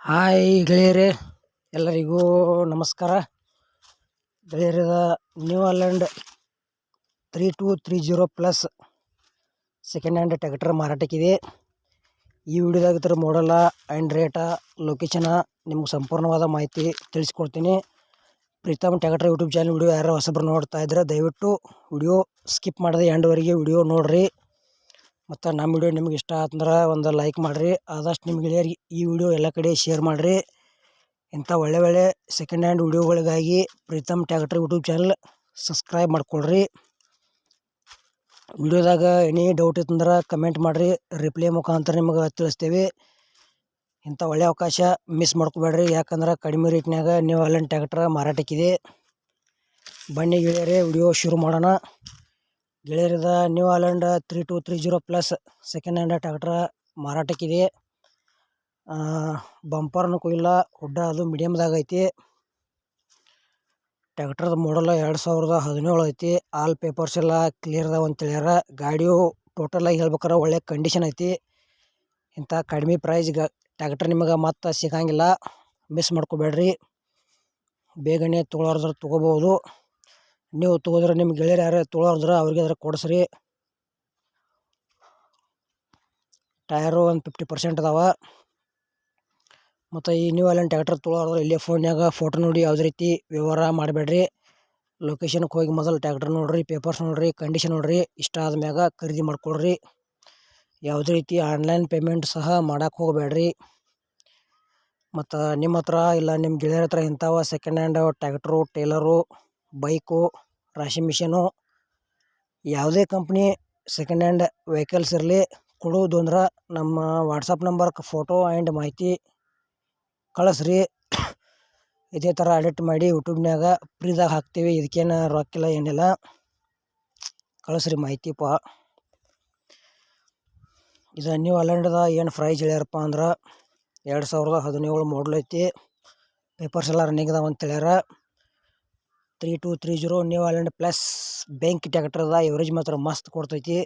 Hi ಗೆಳೆಯರೇ, ಎಲ್ಲರಿಗೂ ನಮಸ್ಕಾರ. ಗೆಳೆಯರದ New Holland 3230 plus second hand tractor ಮಾರಾಟಕ್ಕಿದೆ. ಈ ವಿಡಿಯೋದಾಗ ಇದರ ಮಾಡಲ ಆ್ಯಂಡ್ ರೇಟ, ಲೊಕೇಶನ ನಿಮ್ಗೆ ಸಂಪೂರ್ಣವಾದ ಮಾಹಿತಿ ತಿಳಿಸ್ಕೊಡ್ತೀನಿ. Pritam tractor YouTube channel video ಯಾರು ಹೊಸಬ್ರು ನೋಡ್ತಾ ಇದ್ರೆ ದಯವಿಟ್ಟು ವಿಡಿಯೋ ಸ್ಕಿಪ್ ಮಾಡದೆ ಎಂಡ್ವರೆಗೆ ವಿಡಿಯೋ ನೋಡಿರಿ. ಮತ್ತು ನಮ್ಮ ವಿಡಿಯೋ ನಿಮ್ಗೆ ಇಷ್ಟ ಆತಂದ್ರೆ ಒಂದು ಲೈಕ್ ಮಾಡಿರಿ. ಆದಷ್ಟು ನಿಮ್ಮ ಗೆಳೆಯರಿಗೆ ಈ ವಿಡಿಯೋ ಎಲ್ಲ ಕಡೆ ಶೇರ್ ಮಾಡಿರಿ. ಇಂಥ ಒಳ್ಳೆ ಸೆಕೆಂಡ್ ಹ್ಯಾಂಡ್ ವಿಡಿಯೋಗಳಿಗಾಗಿ Preetham tractor YouTube channel subscribe ಮಾಡ್ಕೊಳ್ರಿ. ವಿಡಿಯೋದಾಗ ಎನಿ ಡೌಟ್ ಇತ್ತಂದ್ರೆ ಕಮೆಂಟ್ ಮಾಡಿರಿ, ರಿಪ್ಲೈ ಮುಖಾಂತರ ನಿಮಗೆ ತಿಳಿಸ್ತೇವೆ. ಇಂಥ ಒಳ್ಳೆಯ ಅವಕಾಶ ಮಿಸ್ ಮಾಡ್ಕೋಬೇಡ್ರಿ, ಯಾಕಂದ್ರೆ ಕಡಿಮೆ ರೇಟ್ನಾಗ ನ್ಯೂ ಹಾಲೆಂಡ್ ಟ್ರ್ಯಾಕ್ಟರ್ ಮಾರಾಟಕ್ಕಿದೆ. ಬನ್ನಿ ಗೆಳೆಯರೇ, ವಿಡಿಯೋ ಶುರು ಮಾಡೋಣ. ಗೆಳೆಯರದ New Holland 3230 plus second hand tractor ಮಾರಾಟಕ್ಕಿದೆ. ಬಂಪರ್ನು ಕೊಯ್ಲ ಹುಡ್ಡ ಅದು ಮೀಡಿಯಮ್ದಾಗ ಐತಿ. ಟ್ರ್ಯಾಕ್ಟರ್ದ ಮಾಡಲ್ 2017 ಐತಿ. ಆಲ್ ಪೇಪರ್ಸ್ ಎಲ್ಲ ಕ್ಲಿಯರ್ ಅದಾವ ಅಂತ ಹೇಳ್ಯಾರ. ಗಾಡಿಯು ಟೋಟಲಾಗಿ ಹೇಳ್ಬೇಕಾರೆ ಒಳ್ಳೆ ಕಂಡೀಷನ್ ಐತಿ. ಇಂಥ ಕಡಿಮೆ ಪ್ರೈಸ್ಗೆ ಟ್ರ್ಯಾಕ್ಟರ್ ನಿಮಗೆ ಮತ್ತೆ ಸಿಗಂಗಿಲ್ಲ, ಮಿಸ್ ಮಾಡ್ಕೋಬೇಡ್ರಿ. ಬೇಗನೆ ತೊಗೊಳೋರ್ದ್ರೆ ತೊಗೋಬೋದು. ನೀವು ತೊಗೋದ್ರೆ ನಿಮ್ಮ ಗೆಳೆಯರು ಯಾರು ತೊಗೊಳೋರ್ದ್ರೆ ಅವ್ರಿಗೆ ಅದ್ರ ಕೊಡಿಸ್ರಿ. ಟಯರು ಒಂದು 50% ಅದಾವ. ಮತ್ತು ಈ ನ್ಯೂ ಹಾಲೆಂಡ್ ಟ್ರ್ಯಾಕ್ಟರ್ ತೊಗೊಳೋರ್ದ್ರೆ ಇಲ್ಲೇ ಫೋನ್ಯಾಗ ಫೋಟೋ ನೋಡಿ ಯಾವುದೇ ರೀತಿ ವ್ಯವಹಾರ ಮಾಡಬೇಡ್ರಿ. ಲೊಕೇಶನ್ಗೆ ಹೋಗಿ ಮೊದಲು ಟ್ರ್ಯಾಕ್ಟರ್ ನೋಡಿರಿ, ಪೇಪರ್ಸ್ ನೋಡಿರಿ, ಕಂಡೀಷನ್ ನೋಡಿರಿ. ಇಷ್ಟ ಆದ್ಮ್ಯಾಗ ಖರೀದಿ ಮಾಡ್ಕೊಳ್ರಿ. ಯಾವುದೇ ರೀತಿ ಆನ್ಲೈನ್ ಪೇಮೆಂಟ್ ಸಹ ಮಾಡೋಕೆ ಹೋಗಬೇಡ್ರಿ. ಮತ್ತು ನಿಮ್ಮ ಹತ್ರ ಇಲ್ಲ ನಿಮ್ಮ ಗೆಳೆಯರ ಹತ್ರ ಇಂಥವ second hand tractor, trailer, bike, ರಾಶಿ ಮಿಷಿನು, ಯಾವುದೇ ಕಂಪ್ನಿ ಸೆಕೆಂಡ್ ಹ್ಯಾಂಡ್ ವೆಹಿಕಲ್ಸ್ ಇರಲಿ, ಕೊಡುವುದು ಅಂದ್ರೆ ನಮ್ಮ ವಾಟ್ಸಪ್ ನಂಬರ್ಗೆ ಫೋಟೋ ಆ್ಯಂಡ್ ಮಾಹಿತಿ ಕಳಿಸ್ರಿ. ಇದೇ ಥರ ಎಡಿಟ್ ಮಾಡಿ ಯೂಟ್ಯೂಬ್ನಾಗ ಫ್ರೀದಾಗ ಹಾಕ್ತೀವಿ. ಇದಕ್ಕೇನು ರೊಕ್ಕಿಲ್ಲ, ಏನಿಲ್ಲ. ಕಳಿಸ್ರಿ ಮಾಹಿತಿಪ್ಪ. ಇದು ನ್ಯೂ ಹಾಲೆಂಡ್ದ ಏನು ಪ್ರೈಸ್ ಹೇಳ್ಯಾರಪ್ಪ ಅಂದ್ರೆ 2017 ಮಾಡಲ್ ಐತಿ. ಪೇಪರ್ಸ್ ಎಲ್ಲ ರನ್ನಿಂಗ್ ಅದಾವ ಅಂತ ಹೇಳ್ಯಾರ. 3230 ನ್ಯೂ ಹಾಲೆಂಡ್ ಪ್ಲಸ್ ಬೆಂಕಿ ಟ್ರ್ಯಾಕ್ಟರ್ದ ಎವರೇಜ್ ಮಾತ್ರ ಮಸ್ತ್ ಕೊಡ್ತೈತಿ.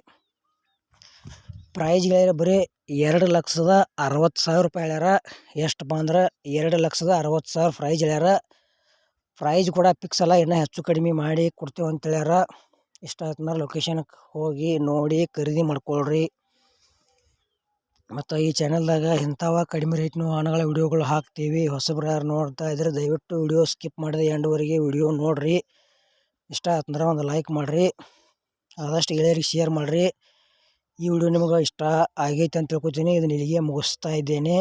ಪ್ರೈಸ್ ಹೇಳ್ಯಾರ ಬರೀ 2,60,000 ರೂಪಾಯಿ ಹೇಳ್ಯಾರ. ಎಷ್ಟಪ್ಪ ಅಂದ್ರೆ 2,60,000 ಪ್ರೈಸ್ ಹೇಳ್ಯಾರ. ಪ್ರೈಸ್ ಕೂಡ ಫಿಕ್ಸ್ ಅಲ್ಲ, ಇನ್ನೂ ಹೆಚ್ಚು ಕಡಿಮೆ ಮಾಡಿ ಕೊಡ್ತೇವೆ ಅಂತ ಹೇಳ್ಯಾರ. ಇಷ್ಟ ಆಯ್ತಂದ್ರೆ ಲೊಕೇಶನ್ಗೆ ಹೋಗಿ ನೋಡಿ ಖರೀದಿ ಮಾಡ್ಕೊಳ್ರಿ. ಮತ್ತು ಈ ಚಾನಲ್ದಾಗ ಇಂಥವ ಕಡಿಮೆ ರೇಟ್ನ ವಾಹನಗಳ ವಿಡಿಯೋಗಳು ಹಾಕ್ತೀವಿ. ಹೊಸಬ್ರು ಯಾರು ನೋಡ್ತಾ ಇದ್ರೆ ದಯವಿಟ್ಟು ವಿಡಿಯೋ ಸ್ಕಿಪ್ ಮಾಡಿದೆ ಎಂಡ್ವರೆಗೆ ವಿಡಿಯೋ ನೋಡಿರಿ. ಇಷ್ಟ ಆಯ್ತಂದ್ರೆ ಒಂದು ಲೈಕ್ ಮಾಡಿರಿ, ಆದಷ್ಟು ಗೆಳೆಯರಿಗೆ ಶೇರ್ ಮಾಡಿರಿ. ಈ ವಿಡಿಯೋ ನಿಮಗೆ ಇಷ್ಟ ಆಗೈತೆ ಅಂತ ತಿಳ್ಕೊತೀನಿ. ಇದನ್ನ ಇಲ್ಲಿಗೆ ಮುಗಿಸ್ತಾ ಇದ್ದೇನೆ.